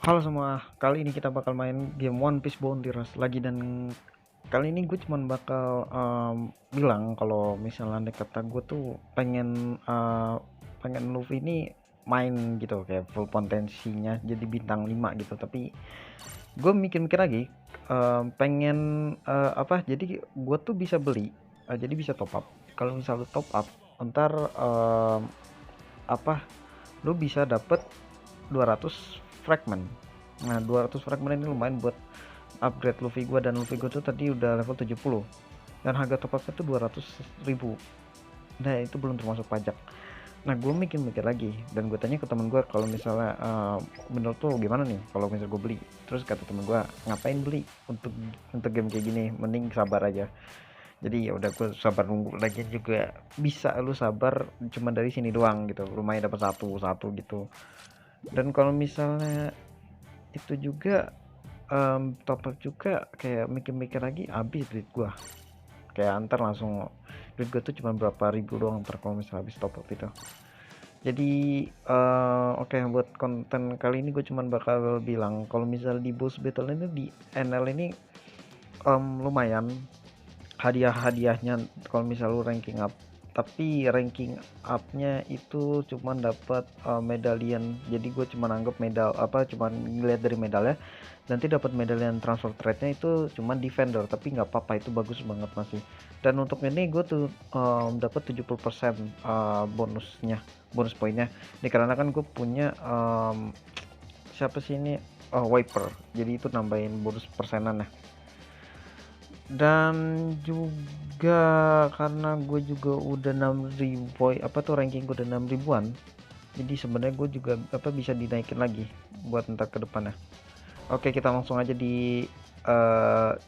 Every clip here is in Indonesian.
Halo semua, kali ini kita bakal main game One Piece Bounty Rush lagi, dan kali ini gue cuman bakal bilang kalau misalnya andai kata gue tuh pengen Luffy ini main gitu, kayak full potensinya jadi bintang 5 gitu. Tapi gue mikir-mikir lagi, pengen jadi gue tuh bisa beli, jadi bisa top up. Kalau misalnya top up ntar apa lu bisa dapet 200 fragment. Nah, 200 fragment ini lumayan buat upgrade Luffy gua, dan Luffy gua tuh tadi udah level 70. Dan harga top up-nya tuh 200.000. Nah, itu belum termasuk pajak. Nah, gue mikir-mikir lagi dan gue tanya ke temen gue kalau misalnya menurut tuh gimana nih kalau misalnya gue beli. Terus kata temen gue, ngapain beli untuk game kayak gini, mending sabar aja. Jadi ya udah, gue sabar nunggu. Lagian juga bisa lu sabar cuma dari sini doang gitu, lumayan dapat satu satu gitu. Dan kalau misalnya itu juga top up juga, kayak mikir-mikir lagi, habis duit gua. Kayak antar langsung duit gua tuh cuma berapa ribu doang ntar kalau misalnya habis top up itu. Jadi oke, buat konten kali ini gue cuman bakal bilang kalau misalnya di boss battle ini di NL ini lumayan hadiah-hadiahnya kalau misal lu ranking up. Tapi ranking upnya itu cuman dapat medalian. Jadi gue cuman anggap medal cuman ngeliat dari medalnya, nanti dapat medalian transfer trade-nya itu cuman defender, tapi nggak apa-apa, itu bagus banget masih. Dan untuk ini gue tuh dapat 70% bonus poinnya, dikarenakan gue punya siapa sih ini, wiper, jadi itu nambahin bonus persenan ya. Dan juga karena gue juga udah 6.000, ranking gue udah 6 ribuan, jadi sebenarnya gue juga bisa dinaikin lagi buat ntar ke depannya. Oke, kita langsung aja di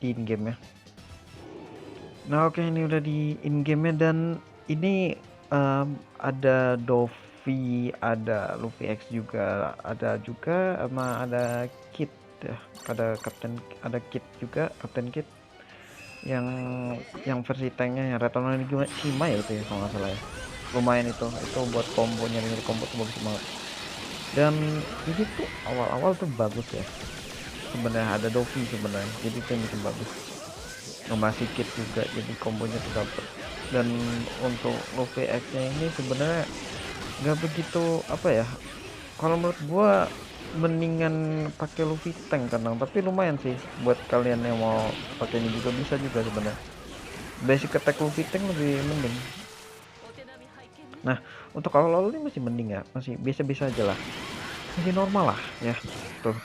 in game ya. Nah, oke, ini udah di in game nya, dan ini ada Dovi, ada Luffy X juga, ada juga sama ada Kid ya, ada Kid juga, Captain Kid yang versi tanknya yang Retorno ini gimana Shima ya, itu ya kalau nggak salah ya. Lumayan itu buat combo, nyari combo tuh bagus banget. Dan ini tuh awal-awal tuh bagus ya, sebenarnya ada Dovi sebenarnya, jadi itu yang bikin bagus. Masih Kid juga, jadi kombonya tuh dapet. Dan untuk Luffy X nya ini sebenarnya nggak begitu ya, kalau menurut gua mendingan pakai Luffy tank kadang, tapi lumayan sih buat kalian yang mau pakai ini juga bisa juga sebenarnya. Basic attack Luffy tank lebih mending. Nah, untuk awal-awal ini masih mending ya, masih biasa-biasa aja lah, masih normal lah ya. Tuh,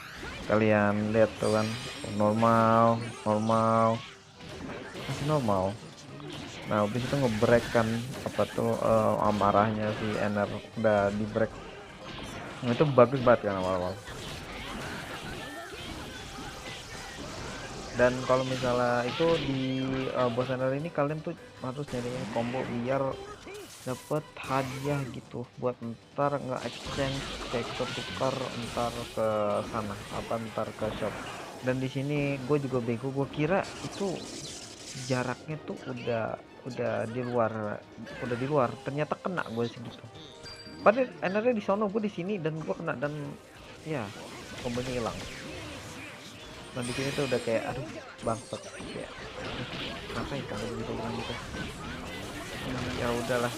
kalian lihat tuh kan, normal, normal, masih normal. Nah, habis itu ngebreak kan, amarahnya si Ener udah di break. Nah, itu bagus banget kan awal-awal. Dan kalau misalnya itu di boss Ener ini, kalian tuh harus nyariin combo biar dapat hadiah gitu, buat ntar nge-exchange, kayak kita tukar ntar ke sana, ntar ke shop. Dan di sini gue juga bego, gue kira itu jaraknya tuh udah di luar, ternyata kena gue segitu. Padahal enernya di sono, gue di sini, dan gue kena, dan ya kombonya hilang. Nah, di sini tuh udah kayak aduh, bangsat, kayak aduh, ngapain kamu gitu bilang gitu. Ya udahlah,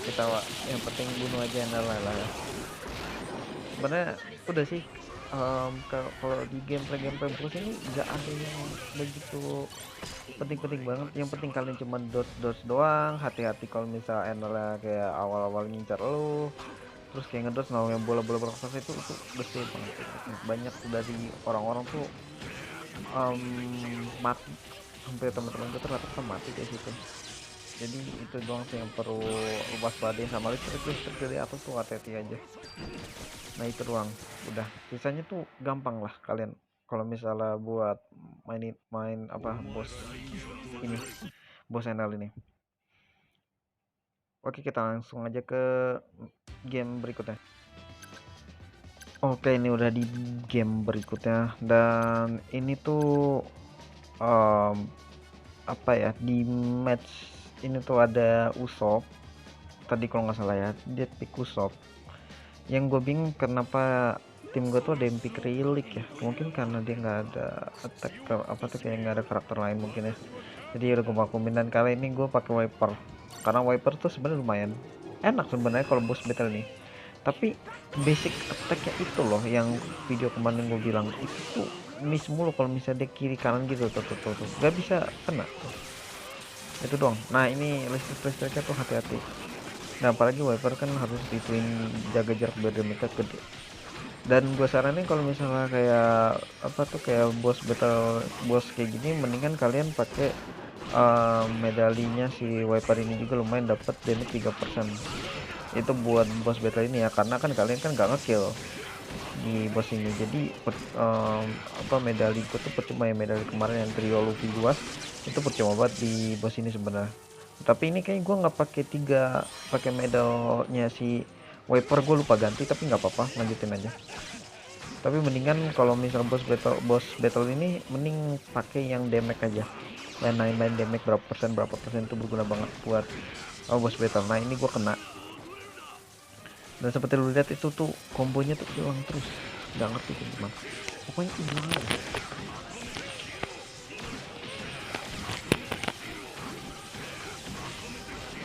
yang penting bunuh aja Ender lah ya. Sebenarnya udah sih, kalau di gameplay bos ini nggak ada yang begitu penting-penting banget. Yang penting kalian cuma dodge dodge doang, hati-hati kalau misal Ender kayak awal-awal ngincar lu, terus kayak ngedot mau yang bola-bola raksasa itu bersih banget. Banyak dari orang-orang tuh mati, hampir teman-teman gue ternyata mati kayak situ. Jadi itu doang sih yang perlu waspadain, sama listrik dari atas tuh hati-hati aja. Nah, itu doang, udah sisanya tuh gampang lah kalian kalau misalnya buat main bos ini, bos NL ini. Oke, kita langsung aja ke game berikutnya. Oke, ini udah di game berikutnya, dan ini tuh di match ini tuh ada Usopp. Tadi kalau nggak salah ya, dia pick Usopp. Yang gue bingung kenapa tim gue tuh ada yang pick relic ya, mungkin karena dia nggak ada attack apa tuh, kayak nggak ada karakter lain mungkin ya, jadi udah gue vakuumin. Dan kali ini gue pakai wiper karena wiper tuh sebenarnya lumayan enak sebenarnya kalau boss battle nih, tapi basic attacknya itu loh yang video kemarin gue bilang itu tuh miss mulu kalau misalnya dia kiri kanan gitu tuh nggak bisa kena tuh. Itu doang. Nah ini listriknya tuh hati-hati. Nah apalagi wiper kan harus dituin, jaga jarak biar mereka gede. Dan gue saranin kalau misalnya kayak apa tuh, kayak boss battle boss kayak gini, mendingan kalian pakai medalinya si wiper ini juga lumayan, dapat damage 3%. Itu buat boss battle ini ya, karena kan kalian kan gak ngekill di boss ini, jadi apa, medali gue tuh percuma ya. Medali kemarin yang trio Luffy luas itu percuma banget di boss ini sebenarnya. Tapi ini kayak gue nggak pakai medalnya si wiper, gue lupa ganti, tapi nggak apa-apa, lanjutin aja. Tapi mendingan kalau misal boss battle ini mending pakai yang damage aja, yang main damage berapa persen itu berguna banget buat boss battle. Nah ini gue kena, dan seperti lu lihat itu tuh kombonya tuh hilang terus, nggak ngerti gimana, pokoknya hilang aja.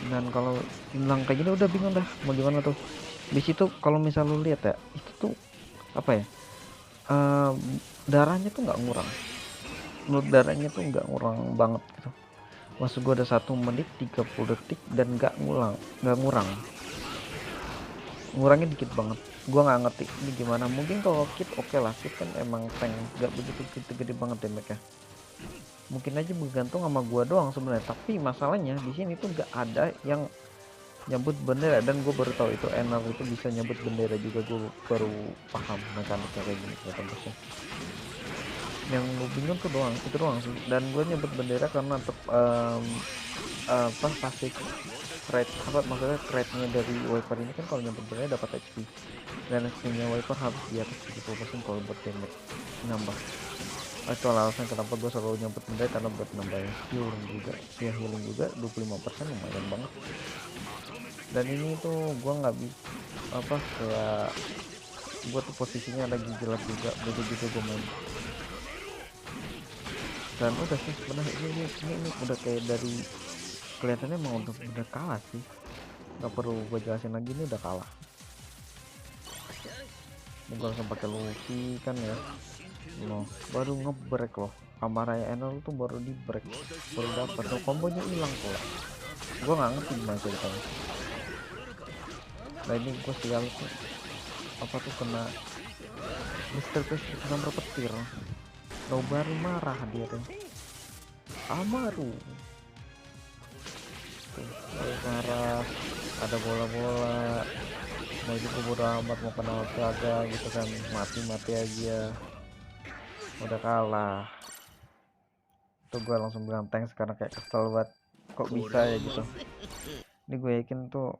Dan kalau hilang kayak gini udah bingung dah mau gimana tuh. Di situ kalau misal lu lihat ya, itu tuh apa ya, darahnya tuh nggak ngurang, menurut darahnya tuh nggak ngurang banget gitu. Maksud gue ada 1 menit 30 detik dan nggak ngurang, ngurangnya dikit banget. Gua nggak ngerti ini gimana. Mungkin kalau kit oke lah, kit kan emang tank nggak begitu gede banget damage-nya. Mungkin aja bergantung sama gua doang sebenarnya, tapi masalahnya di sini tuh nggak ada yang nyebut bendera, dan gue baru tahu itu Ener itu bisa nyebut bendera juga. Gue baru paham mekaniknya kayak gini ternyata bosnya. Yang gue bingung tuh doang, itu doang sih. Dan gue nyebut bendera karena untuk apa, pasti rate apa, maksudnya rate-nya dari wiper ini kan kalau nyebut bendera dapat HP, dan HP-nya wiper harus di atas 70% kalau buat damage nambah. Itu alasan kenapa gue selalu nyebut bendera, karena buat nambah healing juga, ya healing juga 25% lumayan banget. Dan ini tuh gue nggak bisa apa, kayak gue tuh posisinya lagi jelek juga, beda juga gue main. Dan udah sih sebenarnya ini udah kayak dari kelihatannya mau udah kalah sih, nggak perlu gue jelasin lagi, ini udah kalah. Ini gue langsung pakai Luffy kan ya, loh baru ngebreak loh, Amaraya Enel tuh baru di break, baru dapat tuh kombonya hilang pula. Gue nggak ngerti gimana ceritanya. Nah ini gue sial tuh apa tuh, kena Mister Pesto, kena berpetir. Lo baru marah dia tuh, Amaru tuh marah, ada bola-bola. Nah itu gue bodo amat mau kena kagak gitu kan, mati aja, udah kalah. Tuh gue langsung bilang thanks karena kayak kesel banget, kok bisa ya gitu. Ini gue yakin tuh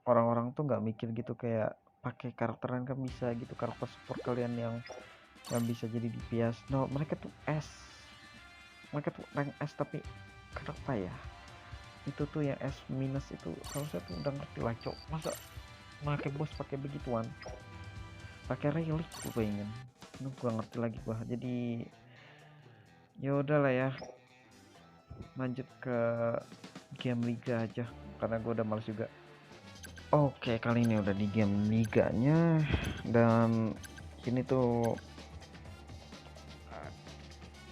orang-orang tuh nggak mikir gitu, kayak pakai karakter yang kan bisa gitu, karakter support kalian yang bisa jadi DPS. No, mereka tuh rank S, tapi kenapa ya itu tuh yang S minus itu harusnya tuh udah ngerti lah, cok. Masa pakai bos pakai begituan, pakai relic gue pengen, ini gue ngerti lagi gua. Jadi ya udahlah ya, lanjut ke game liga aja karena gue udah males juga. Oke, kali ini udah di game liganya, dan ini tuh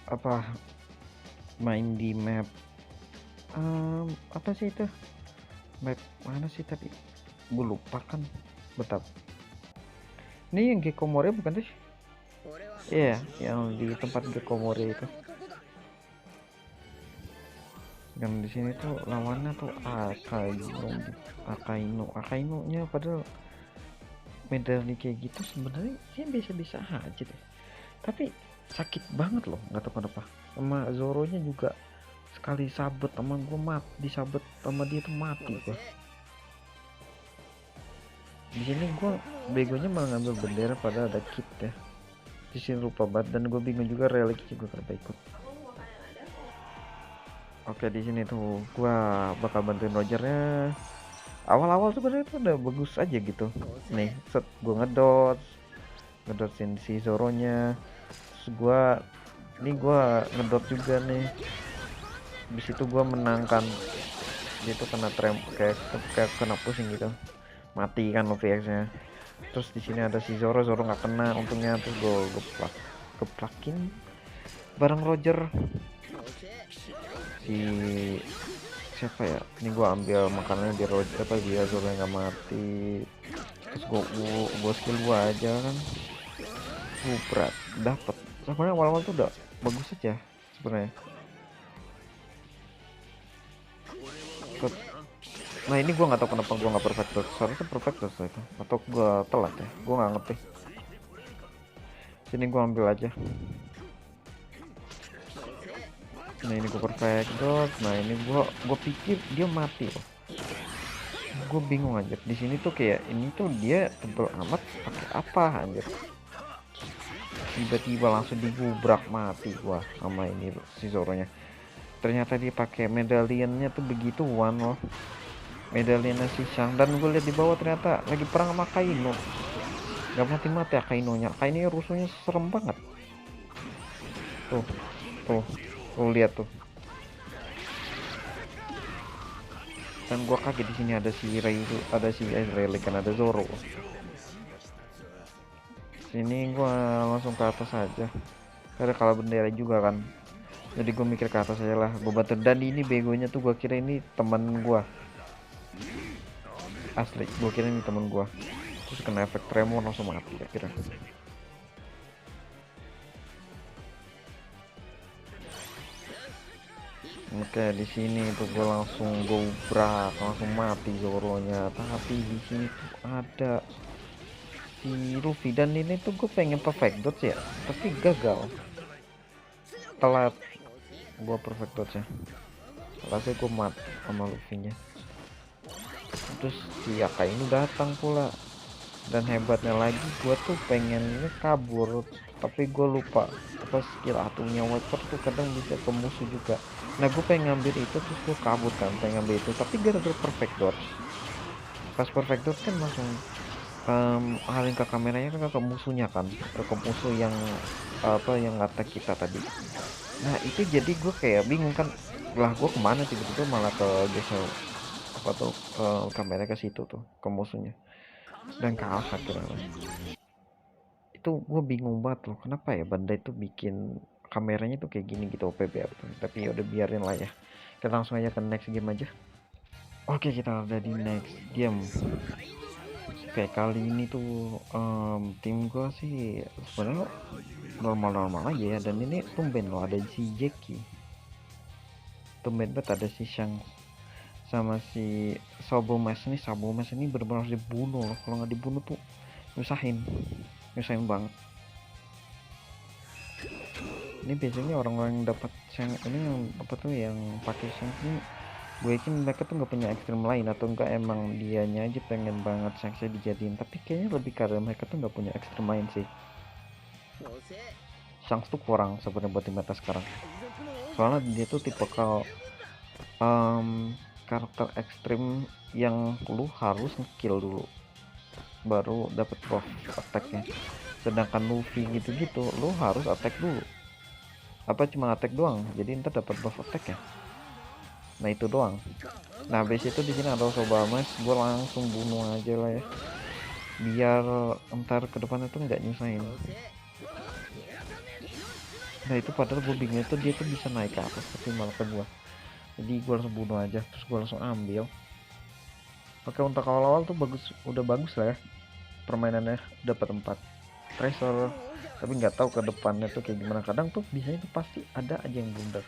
apa, main di map apa sih itu, map mana sih tadi gue lupa kan, betap. Ini yang Gekomore bukan sih? Iya, yang di tempat Gekomore itu. Yang di sini tuh lawannya tuh Akainu nya, padahal medali kayak gitu sebenarnya dia bisa-bisa aja deh, tapi sakit banget loh, nggak tahu kenapa. Sama Zoro nya juga sekali sabet sama gue disabet sama dia tuh mati gua. Di sini gue begonya malah ngambil bendera padahal ada kit ya. Di sini lupa banget, dan gue bingung juga relic juga kenapa ikut. Oke, di sini tuh gue bakal bantuin Rogernya. Awal-awal sebenarnya itu udah bagus aja gitu. Nih, set gue ngedot, ngedotsin si Zoro-nya. Terus gua ngedot juga nih. Di situ gua menangkan, dia tuh kena kayak kena pusing gitu, mati kan Luffy X-nya. Terus di sini ada si Zoro nggak kena untungnya, terus gue geplakin bareng Roger. Si siapa ya ini, gue ambil makanannya di Roger apa dia Zoro nggak mati. Terus gue skill gue aja kan, berat dapet. Sebenarnya awal-awal tuh udah bagus aja sebenarnya. Nah ini gue nggak tahu kenapa gue nggak perfect dodge, seharusnya perfect dodge itu, atau gue telat ya, gue nggak ngerti. Sini gue ambil aja. Nah ini gue perfect dodge. Nah ini gue pikir dia mati loh, gue bingung aja di sini tuh, kayak ini tuh dia tebel amat pakai apa anjir, tiba-tiba langsung digubrak mati gua sama ini si Zoro-nya. Ternyata dia pakai medalionnya tuh begituan loh, medalionnya si Shang. Dan gue lihat di bawah ternyata lagi perang sama Kaino, gak mati-mati ya Kaino-nya. Kaino rusuhnya serem banget tuh, tuh lihat tuh. Dan gua kaget di sini ada si Ray itu, ada si Rayleigh kan, ada Zoro. Sini gua langsung ke atas aja, karena kalau bendera juga kan, jadi gue mikir ke atas aja lah, gue bantu. Dan ini begonya tuh gue kira ini teman gue, asli gue kira ini teman gue, terus kena efek tremor langsung mati ya kira. Oke di sini tuh gue langsung gobrak, langsung mati Zoro-nya. Tapi di sini tuh ada si Luffy, dan ini tuh gue pengen perfect dodge ya, tapi gagal, telat gue perfect dodge nya, rasanya gue mati sama Luffy-nya. Terus si Yaka ini datang pula, dan hebatnya lagi gue tuh pengennya kabur, tapi gue lupa apa skill atunya Wiper tuh kadang bisa ke musuh juga. Nah gue pengen ngambil itu, terus gue kabur kan pengen ngambil itu, tapi gara-gara perfect dodge, pas perfect dodge kan langsung alih ke kameranya kan ke musuhnya kan, ke musuh yang apa yang attack kita tadi. Nah itu jadi gue kayak bingung kan, lah gue kemana tiba-tiba malah ke geser apa tuh, kamera ke situ tuh ke musuhnya, dan kalah akhirnya. Itu gue bingung banget loh, kenapa ya Bandai itu bikin kameranya tuh kayak gini gitu OP tuh. Tapi ya udah biarin lah ya, kita langsung aja ke next game aja. Oke kita udah di next game. Kayak kali ini tuh tim gue sih sebenarnya normal-normal aja ya, dan ini tumben loh ada si Jackie, tumben banget ada si Shang sama si Sabo Mas. Ini benar-benar harus dibunuh loh, kalau nggak dibunuh tuh nyusahin banget. Ini biasanya orang-orang yang dapat Shang ini, yang apa tuh yang pakai Shang ini, gue yakin mereka tuh nggak punya ekstrim lain, atau enggak emang dianya aja pengen banget Shanksnya dijadiin. Tapi kayaknya lebih karena mereka tuh nggak punya ekstrim lain sih. Shanks tuh kurang sebenarnya buat di meta sekarang, soalnya dia tuh tipe karakter ekstrim yang lu harus ngekill dulu baru dapat buff attacknya. Sedangkan Luffy gitu-gitu lu harus attack dulu, apa cuma attack doang jadi ntar dapat buff attack ya. Nah itu doang. Nah habis itu di sini ada Sobamas, gue langsung bunuh aja lah ya, biar ntar ke depannya tuh nggak nyusahin. Nah itu padahal gue bingung tuh dia tuh bisa naik ke atas tapi malah ke gue, jadi gue langsung bunuh aja, terus gue langsung ambil. Oke untuk awal-awal tuh udah bagus lah ya permainannya, dapat 4 treasure. Tapi nggak tahu ke depannya tuh kayak gimana, kadang tuh biasanya tuh pasti ada aja yang blunder,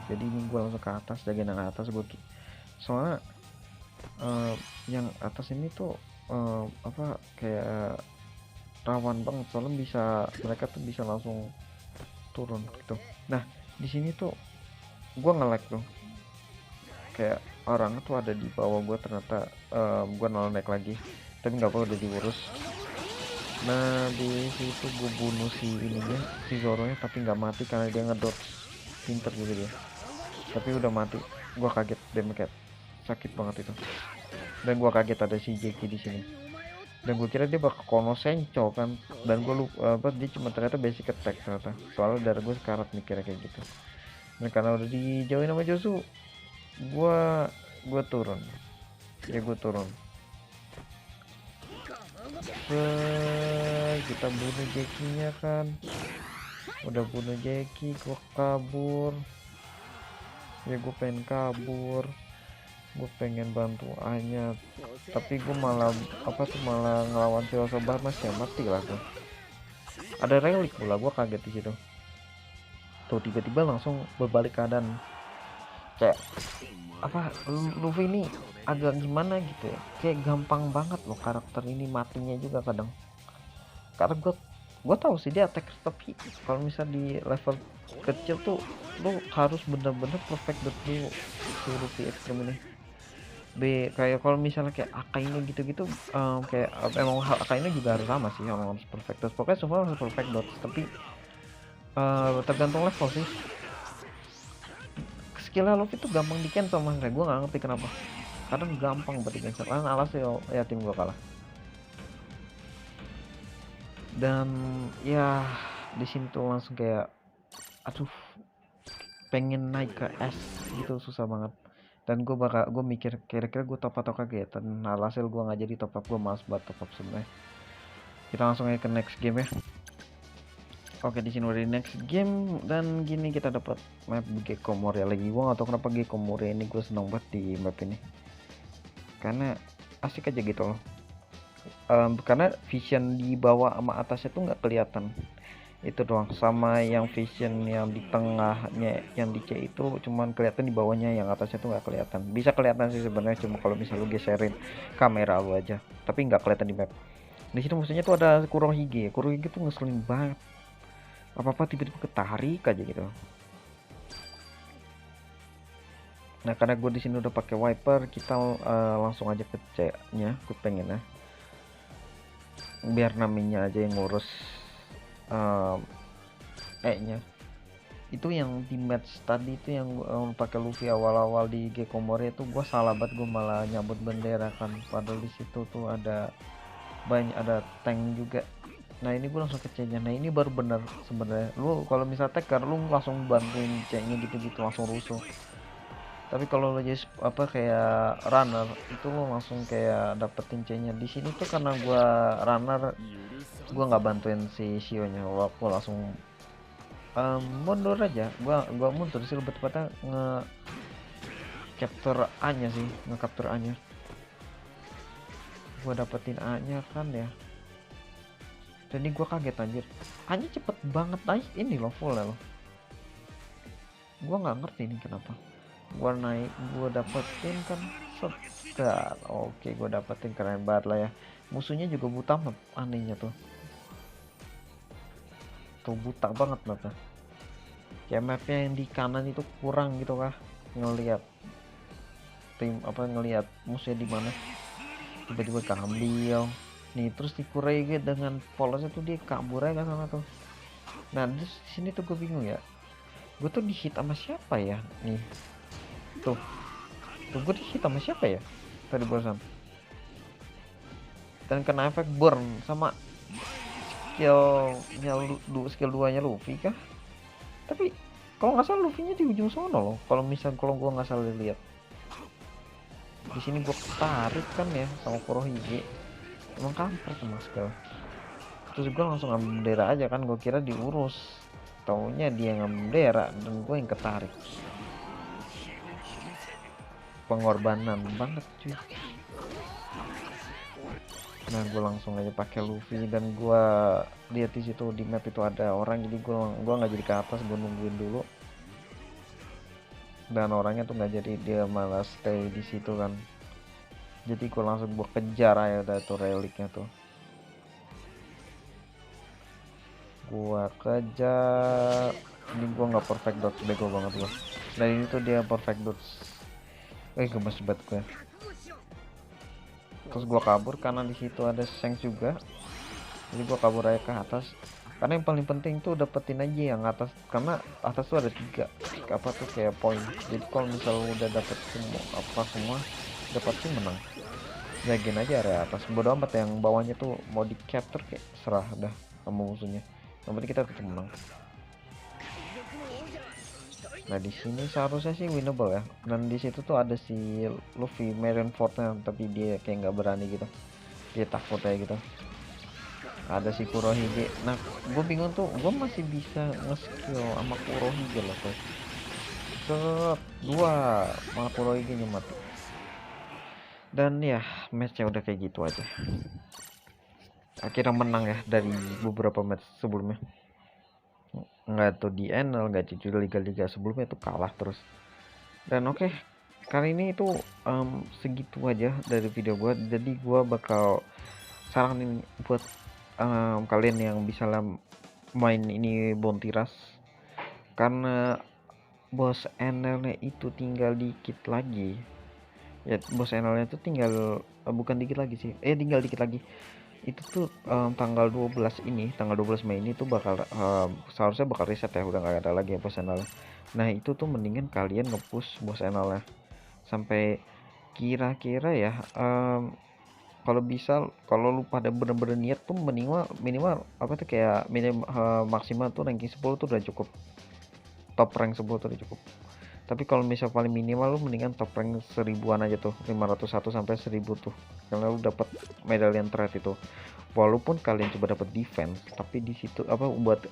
jadi ini gue langsung ke atas, jagain yang atas gue soalnya yang atas ini tuh apa kayak rawan banget, soalnya mereka tuh bisa langsung turun gitu. Nah di sini tuh gue nge-lag tuh, kayak orang tuh ada di bawah gue, ternyata gue naik lagi, tapi nggak apa-apa udah diurus. Nah di situ gue bunuh si ininya, si Zoro-nya, tapi nggak mati karena dia ngedot pinter gitu dia, tapi udah mati. Gue kaget, damage sakit banget itu. Dan gue kaget ada si Jackie di sini. Dan gue kira dia bakal Kono Sencho kan, dan gue lupa apa dia cuma ternyata basic attack ternyata, soalnya darah gue sekarat mikirnya kayak gitu. Dan karena udah dijauhin sama Josu, gue gue turun, ya gue turun. Kita bunuh Jackie-nya kan, udah bunuh Jackie, gue kabur. Ya gue pengen kabur, gue pengen bantu Anya, tapi gue malah malah ngelawan si sobat mas ya, mati lah gue. Ada relik pula, gue kaget di situ. Tuh tiba-tiba langsung berbalik keadaan, kayak apa, Luffy ini agak gimana gitu ya, kayak gampang banget loh karakter ini matinya juga kadang. Karena gue tahu sih dia attack, tapi kalau misal di level kecil tuh lu harus bener-bener perfect dot dulu si Luffy Extreme ini. Kayak kalau misalnya kayak Akainu gitu-gitu, kayak emang Akainu juga harus sama sih, emang harus perfect dot, pokoknya semua harus perfect dot, tapi tergantung level sih. Skillnya Luffy tuh gampang di cancel makanya gue nggak ngerti kenapa, kadang gampang buat di cancel, karena alasnya ya tim gue kalah. Dan ya di sini tuh langsung kayak aduh, pengen naik ke S gitu susah banget. Dan gue mikir kira-kira gue top atau kagak ya, dan hasil gue nggak jadi top up, gue males buat top up sebenarnya. Kita langsung aja ke next game ya. Oke, di sini udah di next game, dan gini kita dapat map Gecko Moria lagi. Gue nggak tahu kenapa Gecko Moria ini gue seneng banget di map ini, karena asik aja gitu loh. Karena vision di bawah sama atasnya tuh nggak kelihatan, itu doang. Sama yang vision yang di tengahnya yang di C itu cuman kelihatan, di bawahnya yang atasnya tuh nggak kelihatan. Bisa kelihatan sih sebenarnya, cuma kalau misalnya lu geserin kamera lu aja, tapi nggak kelihatan di map. Di situ musuhnya tuh ada Kurohige. Kurohige tuh ngeselin banget, apa-apa tiba-tiba ketarik aja gitu. Nah karena gue di sini udah pakai wiper, kita langsung aja ke C nya. Gue pengen ya biar namanya aja yang ngurus nya. Itu yang di match tadi itu yang pakai Luffy awal-awal di Gecko Moria itu gue salah banget, gue malah nyambut bendera kan, padahal di situ tuh ada banyak, ada tank juga. Nah ini gue langsung ke C-nya. Nah ini baru bener sebenarnya, lu kalau misal taker lu langsung bantuin C-nya gitu-gitu langsung rusuh. Tapi kalau lo jadi kayak runner itu lo langsung kayak dapetin C-nya. Di sini tuh karena gua runner, gua nggak bantuin si Shio-nya, aku langsung mundur aja. Gua mundur sih, lebih tepatnya capture A-nya sih, capture A-nya. Gua dapetin A-nya kan ya. Jadi gua kaget anjir, A-nya cepet banget naik ini loh, full loh. Gua nggak ngerti ini kenapa. Gua naik, gua dapetin kan set. Oke, gua dapetin, keren banget lah ya. Musuhnya juga buta map, anehnya tuh buta banget mapnya. Kayak mapnya yang di kanan itu kurang gitu kah, ngelihat ngelihat musuhnya di mana, tiba-tiba keambil nih. Terus di Kurege dengan polosnya tuh dia kabur aja ke sana tuh. Nah di sini tuh gue bingung ya, gue tuh di hit sama siapa ya nih. Tuh gue di hit sama siapa ya tadi barusan, dan kena efek burn sama skill 2 nya Luffy kah. Tapi kalau nggak salah Luffy nya di ujung sono loh, kalau gue nggak salah lihat. Di sini gue tarik kan ya sama Kurohige, emang kampret sama skill. Terus gue langsung ngambil bendera aja kan, gue kira diurus, taunya dia ngambil bendera dan gue yang ketarik. Pengorbanan banget cuy. Nah gue langsung aja pakai Luffy, dan gue lihat di situ di map itu ada orang, jadi gue nggak jadi ke atas, gue nungguin dulu. Dan orangnya tuh nggak jadi, dia malah stay di situ kan. Jadi gue langsung kejar aja udah tuh reliknya tuh, gue kejar. Ini gue nggak perfect dodge, bego banget gue. Dan ini tuh dia perfect dodge, gemes banget gue. Terus gue kabur karena di situ ada Shanks juga, jadi gue kabur aja ke atas. Karena yang paling penting tuh dapetin aja yang atas, karena atas tuh ada 3 tuh kayak poin. Jadi kalau misalnya udah dapet semua dapat sih menang. jagain aja area atas, bodo amat yang bawahnya tuh mau di capture kayak serah dah sama musuhnya, yang penting kita tetap menang. Nah di sini seharusnya sih winnable ya, dan di situ tuh ada si Luffy Marineford-nya tapi dia kayak nggak berani gitu, dia takut aja gitu. Ada si Kurohige, nah gue bingung tuh, gue masih bisa nge-skill sama Kurohige loh tuh, set dua malah Kurohige nya mati. Dan ya matchnya udah kayak gitu aja, akhirnya menang ya dari beberapa match sebelumnya. Nggak tuh di NL, nggak di liga-liga sebelumnya tuh kalah terus. Dan oke, kali ini itu segitu aja dari video gua, jadi gua bakal saranin buat kalian yang bisa main ini Bounty Rush, karena bos NL nya itu tinggal dikit lagi ya, bos NL nya itu tinggal bukan dikit lagi sih, tinggal dikit lagi. Itu tuh tanggal 12 ini, tanggal 12 Mei ini tuh bakal seharusnya bakal reset ya, udah nggak ada lagi ya bos NL. Nah itu tuh mendingan kalian nge-push bos NL sampai kira-kira ya, kalau bisa, kalau lu pada bener-bener niat tuh minimal minimal apa tuh kayak minimal maksimal tuh ranking 10 tuh udah cukup, top rank 10 tuh udah cukup. Tapi kalau misal paling minimal lu mendingan top rank 1000-an aja tuh, 501 sampai 1000 tuh, karena lu dapat medalian threat itu. Walaupun kalian coba dapat defense, tapi di situ apa buat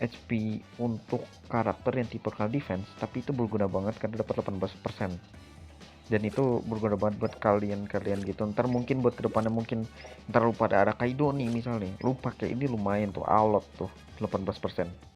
HP untuk karakter yang tipe kali defense, tapi itu berguna banget karena dapat 18%. Dan itu berguna banget buat kalian gitu. Ntar mungkin buat kedepannya, mungkin ntar lu pada ada Kaido nih misalnya, lu pakai ini lumayan tuh, alot tuh 18%.